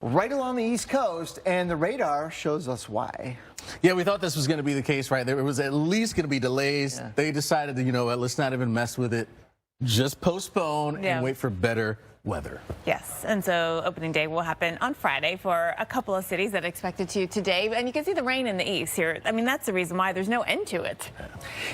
right along the East Coast, and the radar shows us why. Yeah, we thought this was going to be the case, right? There was at least going to be delays. Yeah. They decided to, you know what, let's not even mess with it. Just postpone and wait for better weather. Yes, and so opening day will happen on Friday for a couple of cities that expected to today. And you can see the rain in the east here. I mean, that's the reason why there's no end to it.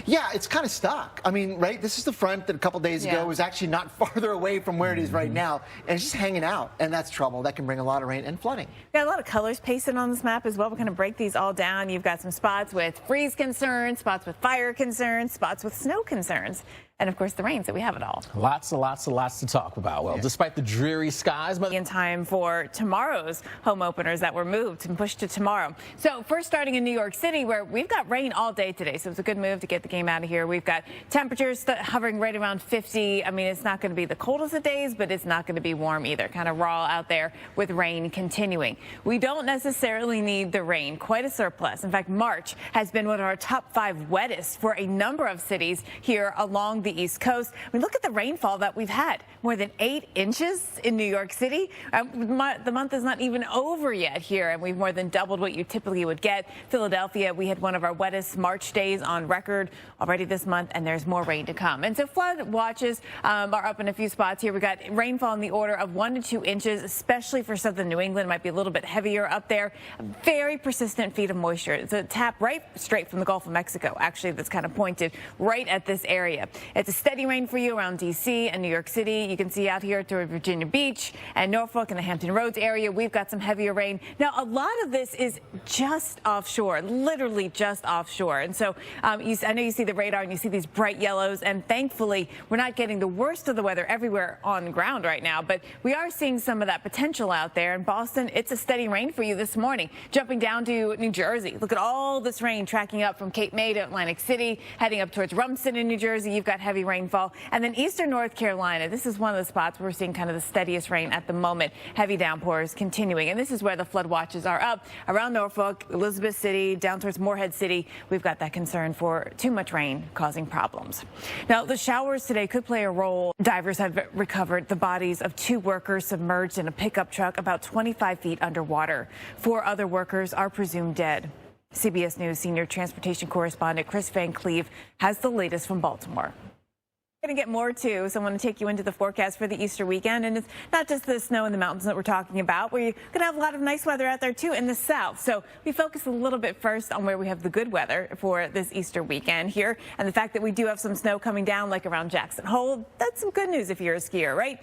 Yeah, it's kind of stuck. I mean, right, this is the front that a couple days ago was actually not farther away from where it is right now. And it's just hanging out, and that's trouble. That can bring a lot of rain and flooding. We've got a lot of colors pasted on this map as well. We're going to break these all down. You've got some spots with freeze concerns, spots with fire concerns, spots with snow concerns. And, of course, the rains that we have it all. Lots to talk about. Well, despite the dreary skies. In time for tomorrow's home openers that were moved and pushed to tomorrow. So first starting in New York City, where we've got rain all day today. So it's a good move to get the game out of here. We've got temperatures hovering right around 50. I mean, it's not going to be the coldest of days, but it's not going to be warm either. Kind of raw out there with rain continuing. We don't necessarily need the rain. Quite a surplus. In fact, March has been one of our top 5 wettest for a number of cities here along the East Coast. I mean, look at the rainfall that we've had. More than 8 inches in New York City. The month is not even over yet here, and we've more than doubled what you typically would get. Philadelphia, we had one of our wettest March days on record already this month, and there's more rain to come. And so flood watches are up in a few spots here. We got rainfall in the order of 1 to 2 inches, especially for southern New England. It might be a little bit heavier up there. A very persistent feed of moisture. It's a tap right straight from the Gulf of Mexico, actually, that's kind of pointed right at this area. It's a steady rain for you around D.C. and New York City. You can see out here toward Virginia Beach and Norfolk and the Hampton Roads area. We've got some heavier rain. Now, a lot of this is just offshore, literally just offshore. And so I know you see the radar and you see these bright yellows. And thankfully, we're not getting the worst of the weather everywhere on ground right now. But we are seeing some of that potential out there. In Boston, it's a steady rain for you this morning. Jumping down to New Jersey. Look at all this rain tracking up from Cape May to Atlantic City, heading up towards Rumson in New Jersey. You've got heavy rainfall. And then eastern North Carolina. This is one of the spots where we're seeing kind of the steadiest rain at the moment. Heavy downpours continuing. And this is where the flood watches are up around Norfolk, Elizabeth City, down towards Morehead City. We've got that concern for too much rain causing problems. Now, the showers today could play a role. Divers have recovered the bodies of 2 workers submerged in a pickup truck about 25 feet underwater. 4 other workers are presumed dead. CBS News senior transportation correspondent Chris Van Cleve has the latest from Baltimore. Going to get more too, so I want to take you into the forecast for the Easter weekend. And it's not just the snow in the mountains that we're talking about. We're going to have a lot of nice weather out there too in the south. So we focus a little bit first on where we have the good weather for this Easter weekend here, and the fact that we do have some snow coming down like around Jackson Hole. That's some good news if you're a skier, right?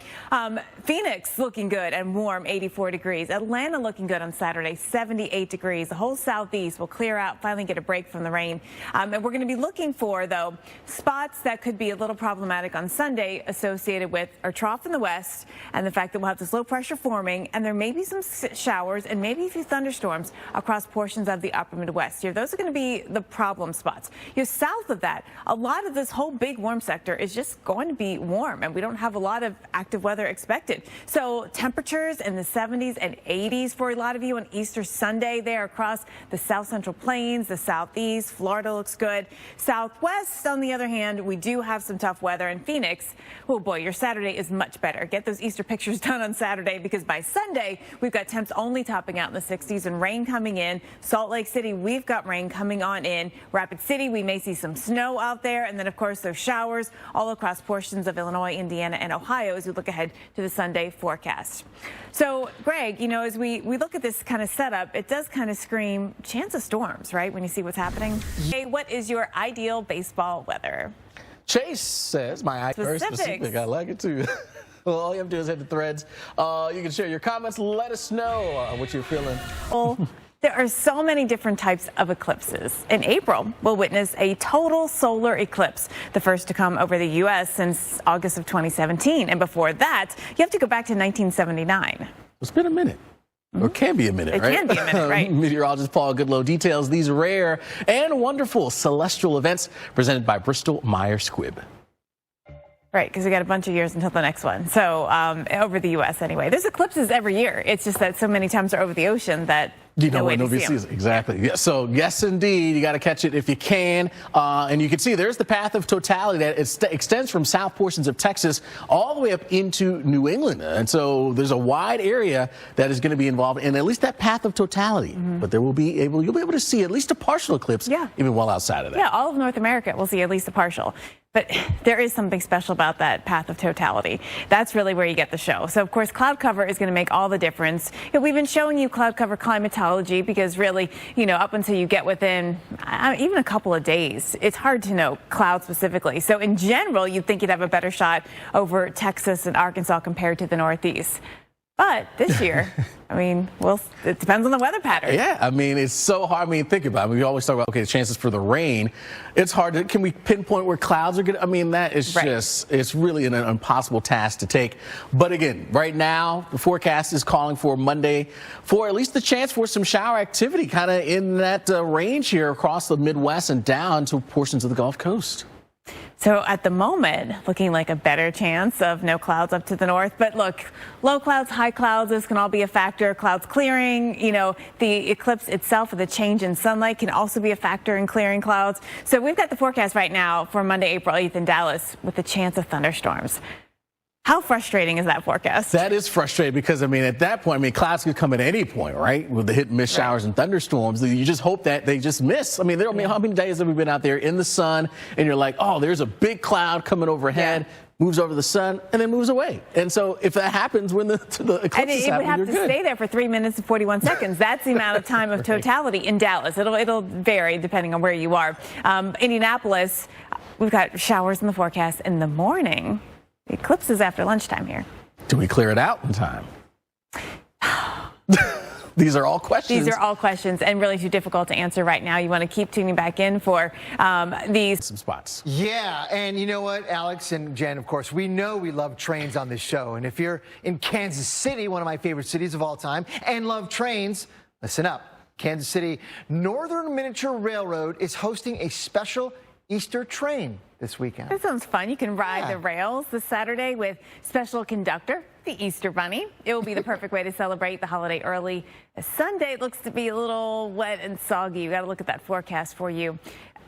Phoenix looking good and warm, 84 degrees. Atlanta looking good on Saturday, 78 degrees. The whole southeast will clear out, finally get a break from the rain. And we're going to be looking for, though, spots that could be a little problematic on Sunday associated with our trough in the west and the fact that we'll have this low pressure forming, and there may be some showers and maybe a few thunderstorms across portions of the upper Midwest here. Those are going to be the problem spots. South of that, a lot of this whole big warm sector is just going to be warm, and we don't have a lot of active weather expected. So temperatures in the 70s and 80s for a lot of you on Easter Sunday there across the south central plains, the southeast. Florida looks good. Southwest, on the other hand, we do have some tough weather. In Phoenix, oh boy, your Saturday is much better. Get those Easter pictures done on Saturday, because by Sunday, we've got temps only topping out in the 60s and rain coming in. Salt Lake City, we've got rain coming on in. Rapid City, we may see some snow out there. And then, of course, those showers all across portions of Illinois, Indiana, and Ohio as we look ahead to the Sunday forecast. So, Greg, as we look at this kind of setup, it does kind of scream chance of storms, right, when you see what's happening? Hey, what is your ideal baseball weather? Chase says, very specific. I like it too. Well, all you have to do is hit the threads. You can share your comments. Let us know what you're feeling. Well, there are so many different types of eclipses. In April, we'll witness a total solar eclipse, the first to come over the U.S. since August of 2017. And before that, you have to go back to 1979. It's been a minute. Or can be a minute, right? It can be a minute, right? Meteorologist Paul Goodloe details these rare and wonderful celestial events presented by Bristol Myers Squibb. Right, because we got a bunch of years until the next one. So over the U.S. anyway. There's eclipses every year. It's just that so many times they're over the ocean that You know no way when to nobody see 'em. sees it. Exactly. Yeah. So yes, indeed, you got to catch it if you can. And you can see there's the path of totality that extends from south portions of Texas all the way up into New England. And so there's a wide area that is going to be involved in at least that path of totality. But you'll be able to see at least a partial eclipse, even well outside of that. Yeah, all of North America will see at least a partial. But there is something special about that path of totality. That's really where you get the show. So, of course, cloud cover is going to make all the difference. You know, we've been showing you cloud cover climatology because really, up until you get within even a couple of days, it's hard to know cloud specifically. So, in general, you'd think you'd have a better shot over Texas and Arkansas compared to the Northeast. But this year, it depends on the weather pattern. Yeah, it's so hard. Think about it. We always talk about, the chances for the rain. It's hard can we pinpoint where clouds are going to, that is it's really an impossible task to take. But again, right now, the forecast is calling for Monday for at least the chance for some shower activity kind of in that range here across the Midwest and down to portions of the Gulf Coast. So at the moment, looking like a better chance of no clouds up to the north. But look, low clouds, high clouds, this can all be a factor. Clouds clearing, the eclipse itself or the change in sunlight can also be a factor in clearing clouds. So we've got the forecast right now for Monday, April 8th in Dallas with the chance of thunderstorms. How frustrating is that forecast? That is frustrating because, at that point, clouds could come at any point, right? With the hit and miss showers and thunderstorms. You just hope that they just miss. How many days have we been out there in the sun and you're like, oh, there's a big cloud coming overhead, moves over the sun, and then moves away. And so if that happens when the eclipse is happening, it would have to stay there for 3 minutes and 41 seconds. That's the amount of time of totality in Dallas. It'll vary depending on where you are. Indianapolis, we've got showers in the forecast in the morning. The eclipse is after lunchtime here. Do we clear it out in time? These are all questions. These are all questions and really too difficult to answer right now. You want to keep tuning back in for some spots. Yeah, and you know what, Alex and Jen, of course, we know we love trains on this show. And if you're in Kansas City, one of my favorite cities of all time, and love trains, listen up. Kansas City Northern Miniature Railroad is hosting a special Easter train this weekend. That sounds fun. You can ride the rails this Saturday with special conductor, the Easter Bunny. It will be the perfect way to celebrate the holiday early. Sunday looks to be a little wet and soggy. You got to look at that forecast for you.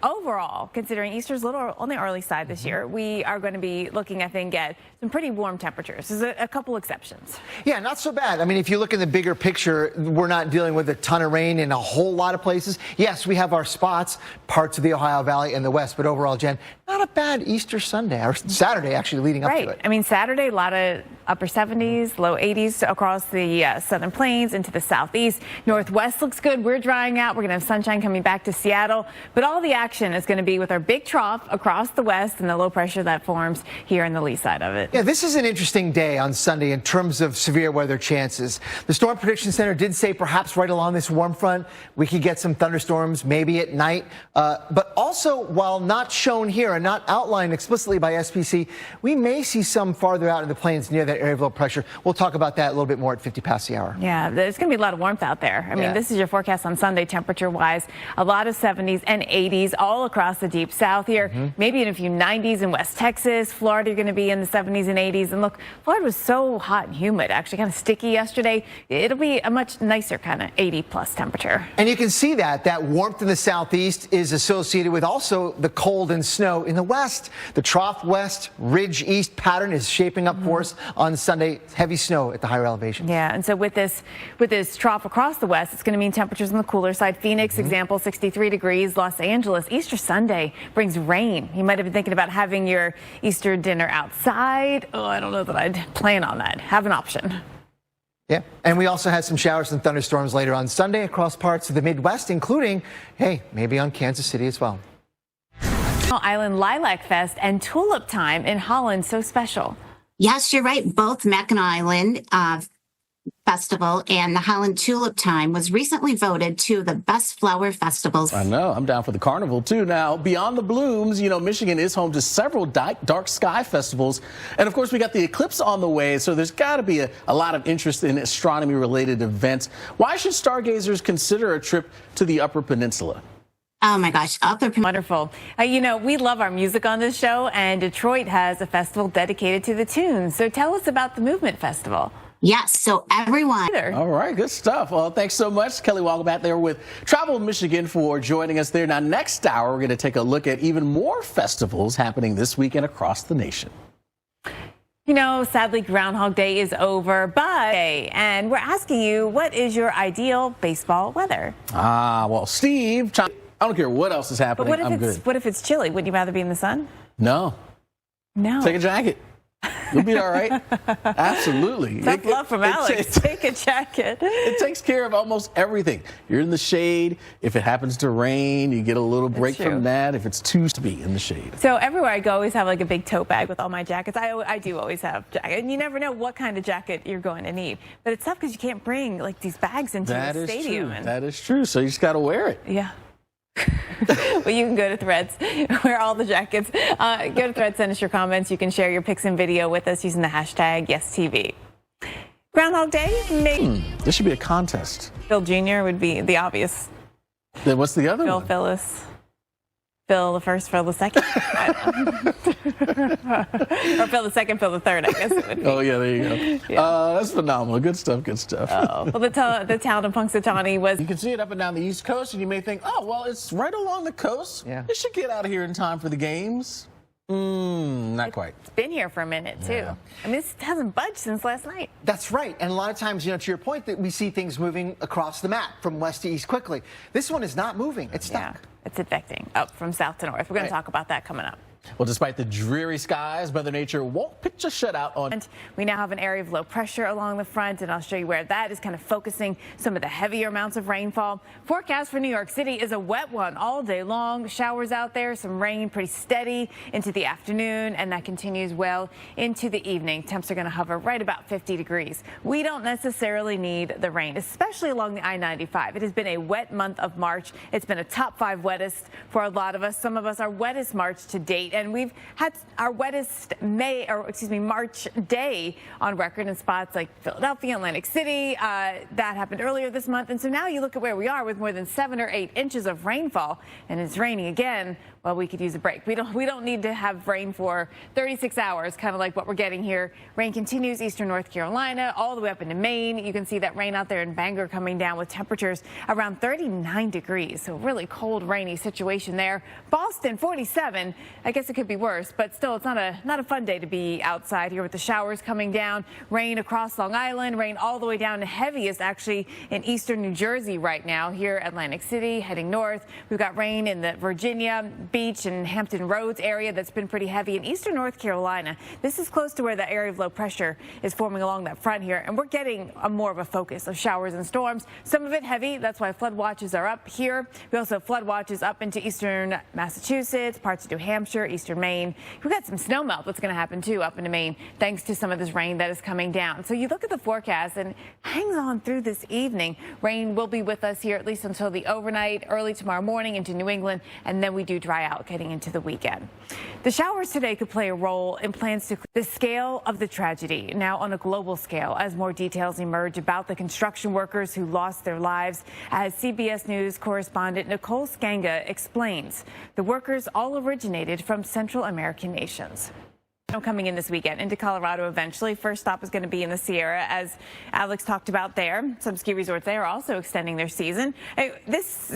Overall, considering Easter's a little on the early side this year, we are going to be looking, I think, at some pretty warm temperatures. There's a couple exceptions. Yeah, not so bad. If you look in the bigger picture, we're not dealing with a ton of rain in a whole lot of places. Yes, we have our spots, parts of the Ohio Valley and the West, but overall, Jen, not a bad Easter Sunday, or Saturday actually leading up to it. Saturday, a lot of upper 70s, low 80s across the southern plains into the southeast. Northwest looks good. We're drying out. We're going to have sunshine coming back to Seattle, but all the action is going to be with our big trough across the west and the low pressure that forms here in the lee side of it. Yeah, this is an interesting day on Sunday in terms of severe weather chances. The Storm Prediction Center did say perhaps right along this warm front we could get some thunderstorms maybe at night. But also, while not shown here and not outlined explicitly by SPC, we may see some farther out in the plains near that area of low pressure. We'll talk about that a little bit more at 50 past the hour. Yeah, there's going to be a lot of warmth out there. This is your forecast on Sunday temperature-wise. A lot of 70s and 80s all across the deep south here. Maybe in a few 90s in West Texas. Florida, you're going to be in the 70s and 80s. And look, Florida was so hot and humid, actually kind of sticky yesterday. It'll be a much nicer kind of 80-plus temperature. And you can see that warmth in the southeast is associated with also the cold and snow in the west. The trough west, ridge east pattern is shaping up for us on Sunday. Heavy snow at the higher elevation. Yeah, and so with this trough across the west, it's going to mean temperatures on the cooler side. Phoenix, example, 63 degrees. Los Angeles, Easter Sunday brings rain. You might have been thinking about having your Easter dinner outside. Oh, I don't know that I'd plan on that. Have an option. Yeah, and we also had some showers and thunderstorms later on Sunday across parts of the Midwest, including, maybe on Kansas City as well. Island Lilac Fest and Tulip Time in Holland, so special. Yes, you're right. Both Mackinac Island Festival and the Holland Tulip Time was recently voted two of the best flower festivals. I know. I'm down for the carnival, too. Now, beyond the blooms, Michigan is home to several dark sky festivals. And, of course, we got the eclipse on the way, so there's got to be a lot of interest in astronomy-related events. Why should stargazers consider a trip to the Upper Peninsula? Oh, my gosh. Wonderful. We love our music on this show, and Detroit has a festival dedicated to the tunes. So tell us about the Movement Festival. Yes, so everyone. All right, good stuff. Well, thanks so much, Kelly Walgabat there with Travel Michigan for joining us there. Now, next hour, we're going to take a look at even more festivals happening this weekend across the nation. You know, sadly, Groundhog Day is over, and we're asking you, what is your ideal baseball weather? Well, Steve, I don't care what else is happening. But what if it's chilly? Wouldn't you rather be in the sun? No. Take a jacket. You'll be all right. Absolutely. Tough love from Alex. Take a jacket. It takes care of almost everything. You're in the shade. If it happens to rain, you get a little break from that. If it's too to be in the shade. So everywhere I go, I always have like a big tote bag with all my jackets. I do always have jacket. And you never know what kind of jacket you're going to need. But it's tough because you can't bring like these bags into the stadium. That is true. So you just got to wear it. Yeah. Well, you can go to Threads, wear all the jackets. Go to Threads, send us your comments. You can share your pics and video with us using the hashtag YesTV. Groundhog Day? This should be a contest. Phil Jr. would be the obvious. Then what's the other Phil one? Phyllis. Phil the first, Phil the second. Or Phil the second, Phil the third, I guess it would be. Oh, yeah, there you go. Yeah. That's phenomenal. Good stuff, good stuff. Oh. Well, the town of Punxsutawney was... You can see it up and down the East Coast, and you may think, oh, well, it's right along the coast. Yeah. It should get out of here in time for the games. Not quite. It's been here for a minute, too. Yeah. I mean, this hasn't budged since last night. That's right. And a lot of times, to your point, that we see things moving across the map from west to east quickly. This one is not moving. It's stuck. Yeah, it's affecting up from south to north. We're going to talk about that coming up. Well, despite the dreary skies, Mother Nature won't pitch a shutout on. And we now have an area of low pressure along the front, and I'll show you where that is kind of focusing some of the heavier amounts of rainfall. Forecast for New York City is a wet one all day long. Showers out there, some rain pretty steady into the afternoon, and that continues well into the evening. Temps are going to hover right about 50 degrees. We don't necessarily need the rain, especially along the I-95. It has been a wet month of March. It's been a top 5 wettest for a lot of us. Some of us our wettest March to date. And we've had our wettest March day on record in spots like Philadelphia, Atlantic City. That happened earlier this month. And so now you look at where we are with more than 7 or 8 inches of rainfall, and it's raining again. Well, we could use a break. We don't need to have rain for 36 hours, kind of like what we're getting here. Rain continues eastern North Carolina all the way up into Maine. You can see that rain out there in Bangor coming down with temperatures around 39 degrees. So really cold, rainy situation there. Boston 47. I guess it could be worse, but still it's not a fun day to be outside here with the showers coming down. Rain across Long Island, rain all the way down to heaviest actually in eastern New Jersey right now. Here Atlantic City heading north. We've got rain in the Virginia Beach and Hampton Roads area that's been pretty heavy in eastern North Carolina. This is close to where the area of low pressure is forming along that front here, and we're getting more of a focus of showers and storms. Some of it heavy. That's why flood watches are up here. We also have flood watches up into eastern Massachusetts, parts of New Hampshire, eastern Maine. We've got some snow melt that's going to happen too up into Maine thanks to some of this rain that is coming down. So you look at the forecast and it hangs on through this evening. Rain will be with us here at least until the overnight, early tomorrow morning into New England, and then we do dry out getting into the weekend. The showers today could play a role in plans to the scale of the tragedy now on a global scale as more details emerge about the construction workers who lost their lives. As CBS News correspondent Nicole Skanga explains, the workers all originated from Central American nations. Coming in this weekend into Colorado eventually. First stop is going to be in the Sierra, as Alex talked about there. Some ski resorts there are also extending their season. This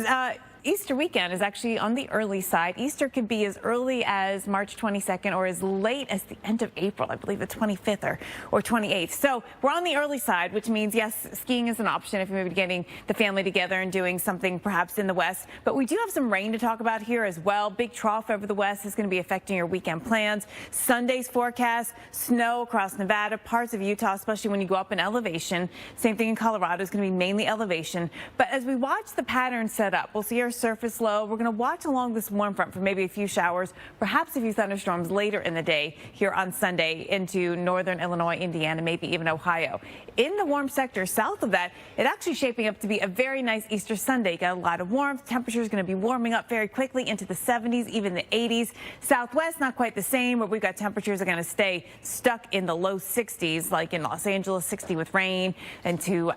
Easter weekend is actually on the early side. Easter could be as early as March 22nd or as late as the end of April, I believe the 25th or 28th. So we're on the early side, which means, yes, skiing is an option if you're maybe getting the family together and doing something perhaps in the west. But we do have some rain to talk about here as well. Big trough over the west is going to be affecting your weekend plans. Sunday's forecast, snow across Nevada, parts of Utah, especially when you go up in elevation. Same thing in Colorado is going to be mainly elevation. But as we watch the pattern set up, we'll see our surface low. We're going to watch along this warm front for maybe a few showers, perhaps a few thunderstorms later in the day here on Sunday into northern Illinois, Indiana, maybe even Ohio. In the warm sector south of that, it's actually shaping up to be a very nice Easter Sunday. Got a lot of warmth. Temperature is going to be warming up very quickly into the 70s, even the 80s. Southwest, not quite the same, but we've got temperatures are going to stay stuck in the low 60s, like in Los Angeles, 60 with rain. Into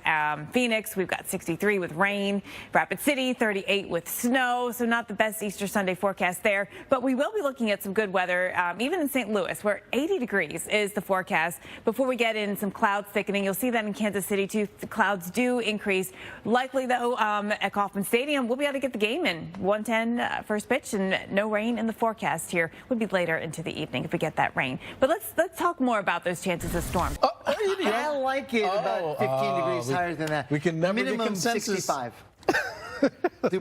Phoenix, we've got 63 with rain. Rapid City, 38 with snow, so not the best Easter Sunday forecast there. But we will be looking at some good weather, even in St. Louis, where 80 degrees is the forecast. Before we get in some clouds thickening, you'll see that in Kansas City, too. The clouds do increase. Likely, though, at Kauffman Stadium, we'll be able to get the game in. 1:10 first pitch, and no rain in the forecast here. Would be later into the evening if we get that rain. But let's talk more about those chances of storm. I like it about 15 degrees higher than that. We can never Minimum get consensus. 65.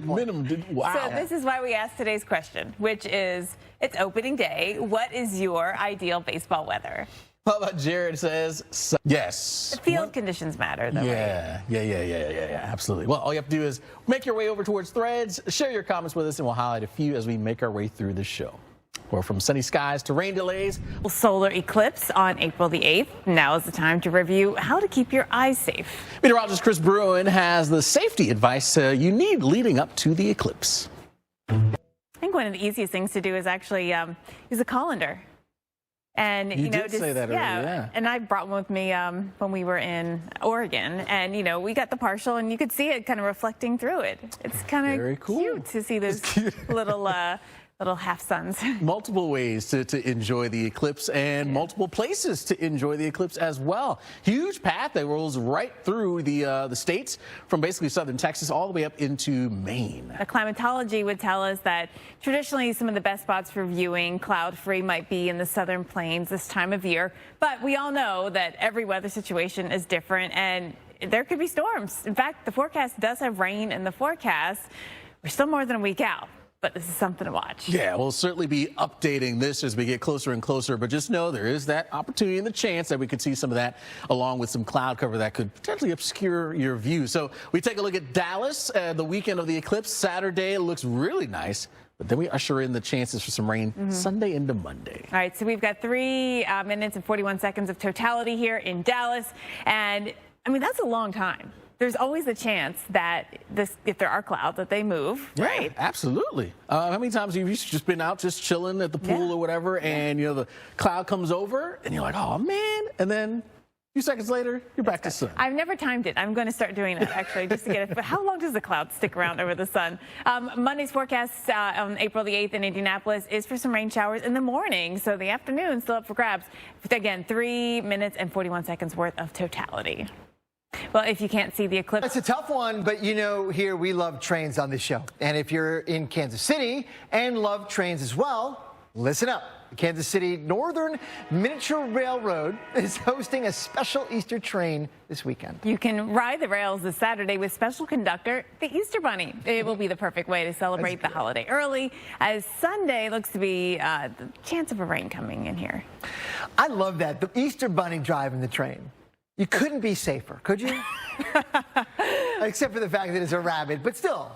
Minimum. Wow. So this is why we asked today's question, which is, it's opening day. What is your ideal baseball weather? How about Jared says yes. Field conditions matter, though. Right? Yeah, absolutely. Well, all you have to do is make your way over towards Threads, share your comments with us, and we'll highlight a few as we make our way through the show. Or from sunny skies to rain delays. Solar eclipse on April the 8th. Now is the time to review how to keep your eyes safe. Meteorologist Chris Bruin has the safety advice you need leading up to the eclipse. I think one of the easiest things to do is actually use a colander. And you did say that earlier, yeah. And I brought one with me when we were in Oregon, and we got the partial, and you could see it kind of reflecting through it. It's kind of cute to see those little half suns. Multiple ways to enjoy the eclipse, and multiple places to enjoy the eclipse as well. Huge path that rolls right through the states, from basically southern Texas all the way up into Maine. The climatology would tell us that traditionally some of the best spots for viewing cloud-free might be in the southern plains this time of year, but we all know that every weather situation is different, and there could be storms. In fact, the forecast does have rain in the forecast. We're still more than a week out, but this is something to watch. Yeah, we'll certainly be updating this as we get closer and closer, but just know there is that opportunity and the chance that we could see some of that along with some cloud cover that could potentially obscure your view. So we take a look at Dallas, the weekend of the eclipse. Saturday looks really nice, but then we usher in the chances for some rain Sunday into Monday. All right, so we've got 3 minutes and 41 seconds of totality here in Dallas, and I mean, that's a long time. There's always a chance that if there are clouds, that they move, right? Yeah, absolutely. How many times have you just been out just chilling at the pool or whatever, and the cloud comes over, and you're like, oh man, and then a few seconds later, you're back to sun. I've never timed it. I'm going to start doing that, actually, just to get it. But how long does the cloud stick around over the sun? Monday's forecast on April the 8th in Indianapolis is for some rain showers in the morning, so the afternoon still up for grabs. But again, 3 minutes and 41 seconds worth of totality. Well, if you can't see the eclipse. It's a tough one, but here we love trains on this show. And if you're in Kansas City and love trains as well, listen up. The Kansas City Northern Miniature Railroad is hosting a special Easter train this weekend. You can ride the rails this Saturday with special conductor, the Easter Bunny. It will be the perfect way to celebrate the holiday early, as Sunday looks to be the chance of a rain coming in here. I love that. The Easter Bunny driving the train. You couldn't be safer, could you? Except for the fact that it's a rabbit, but still,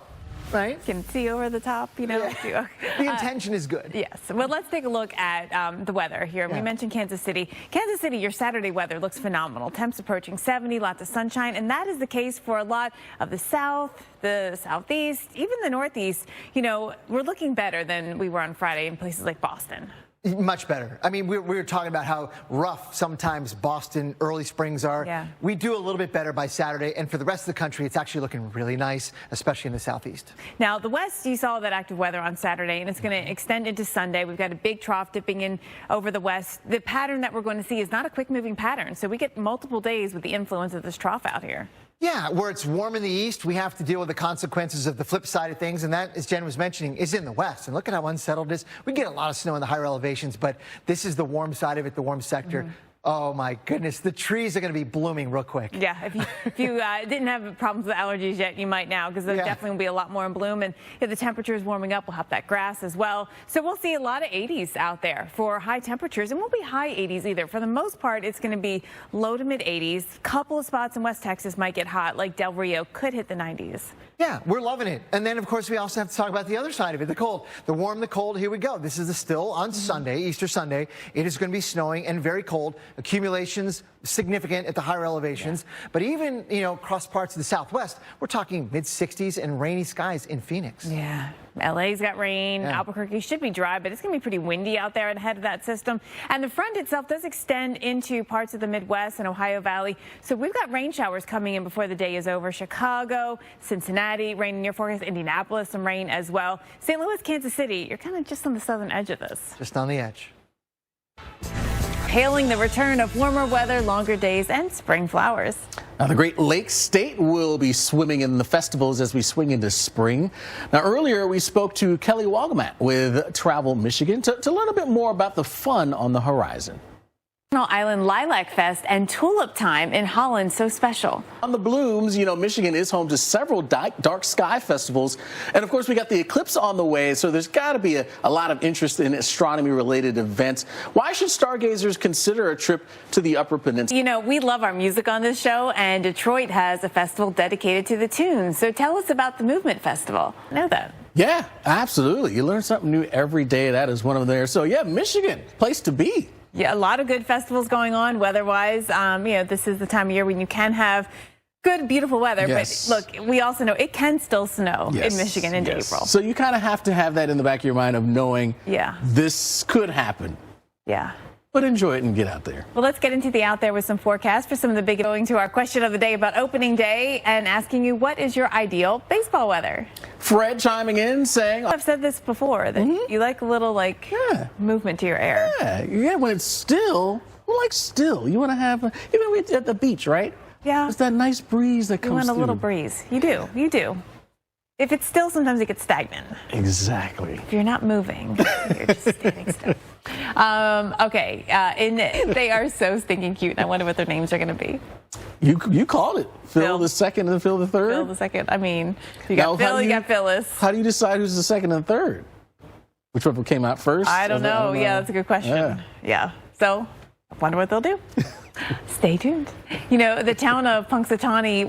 right? You can see over the top, Yeah. The intention is good. Yes. Well, let's take a look at the weather here. Yeah. We mentioned Kansas City. Kansas City, your Saturday weather looks phenomenal. Temps approaching 70, lots of sunshine, and that is the case for a lot of the south, the southeast, even the northeast. We're looking better than we were on Friday in places like Boston. Much better. I mean, we were talking about how rough sometimes Boston early springs are. Yeah. We do a little bit better by Saturday, and for the rest of the country, it's actually looking really nice, especially in the southeast. Now, the west, you saw that active weather on Saturday, and it's going to extend into Sunday. We've got a big trough dipping in over the west. The pattern that we're going to see is not a quick-moving pattern, so we get multiple days with the influence of this trough out here. Yeah, where it's warm in the east, we have to deal with the consequences of the flip side of things, and that, as Jen was mentioning, is in the west. And look at how unsettled it is. We get a lot of snow in the higher elevations, but this is the warm side of it, the warm sector. Oh, my goodness. The trees are going to be blooming real quick. Yeah, if you didn't have problems with allergies yet, you might now, because there definitely will be a lot more in bloom. And if the temperature is warming up, we'll have that grass as well. So we'll see a lot of 80s out there for high temperatures. And won't be high 80s either. For the most part, it's going to be low to mid 80s. A couple of spots in West Texas might get hot, like Del Rio could hit the 90s. Yeah, we're loving it. And then, of course, we also have to talk about the other side of it, the cold. The warm, the cold, here we go. This is still on Sunday, Easter Sunday. It is going to be snowing and very cold. accumulations significant at the higher elevations. But even, across parts of the Southwest, we're talking mid-60s and rainy skies in Phoenix. Yeah. LA's got rain. Albuquerque should be dry, but it's going to be pretty windy out there ahead of that system. And the front itself does extend into parts of the Midwest and Ohio Valley. So we've got rain showers coming in before the day is over. Chicago, Cincinnati, rain in your forecast. Indianapolis, some rain as well. St. Louis, Kansas City, you're kind of just on the southern edge of this. Just on the edge. Hailing the return of warmer weather, longer days, and spring flowers. Now, the Great Lakes State will be swimming in the festivals as we swing into spring. Now, earlier we spoke to Kelly Wagamat with Travel Michigan to learn a bit more about the fun on the horizon. Island Lilac Fest and Tulip Time in Holland, so special. On the blooms, Michigan is home to several dark sky festivals. And of course, we got the eclipse on the way, so there's got to be a lot of interest in astronomy-related events. Why should stargazers consider a trip to the Upper Peninsula? We love our music on this show, and Detroit has a festival dedicated to the tunes. So tell us about the Movement Festival. I know that. Yeah, absolutely. You learn something new every day. That is one of them there. So yeah, Michigan, place to be. Yeah, a lot of good festivals going on weather-wise. This is the time of year when you can have good, beautiful weather. Yes. But look, we also know it can still snow in Michigan in April. So you kind of have to have that in the back of your mind of knowing this could happen. Yeah. But enjoy it and get out there. Well, let's get into the out there with some forecasts for some of the big. Going to our question of the day about opening day and asking you, what is your ideal baseball weather? Fred chiming in saying, I've said this before, that you like a little movement to your air. Yeah, when it's still, still. You want to have, even at the beach, right? Yeah. It's that nice breeze that comes through. You want a little breeze. You do. If it's still, sometimes it gets stagnant. Exactly. If you're not moving, you're just standing still. They are so stinking cute. I wonder what their names are going to be. You called it. Phil the second and Phil the third? Phil the second. I mean, you got Phil, you got Phyllis. How do you decide who's the second and third? Which one came out first? I don't know. Yeah, that's a good question. Yeah. So, I wonder what they'll do. Stay tuned. The town of Punxsutawney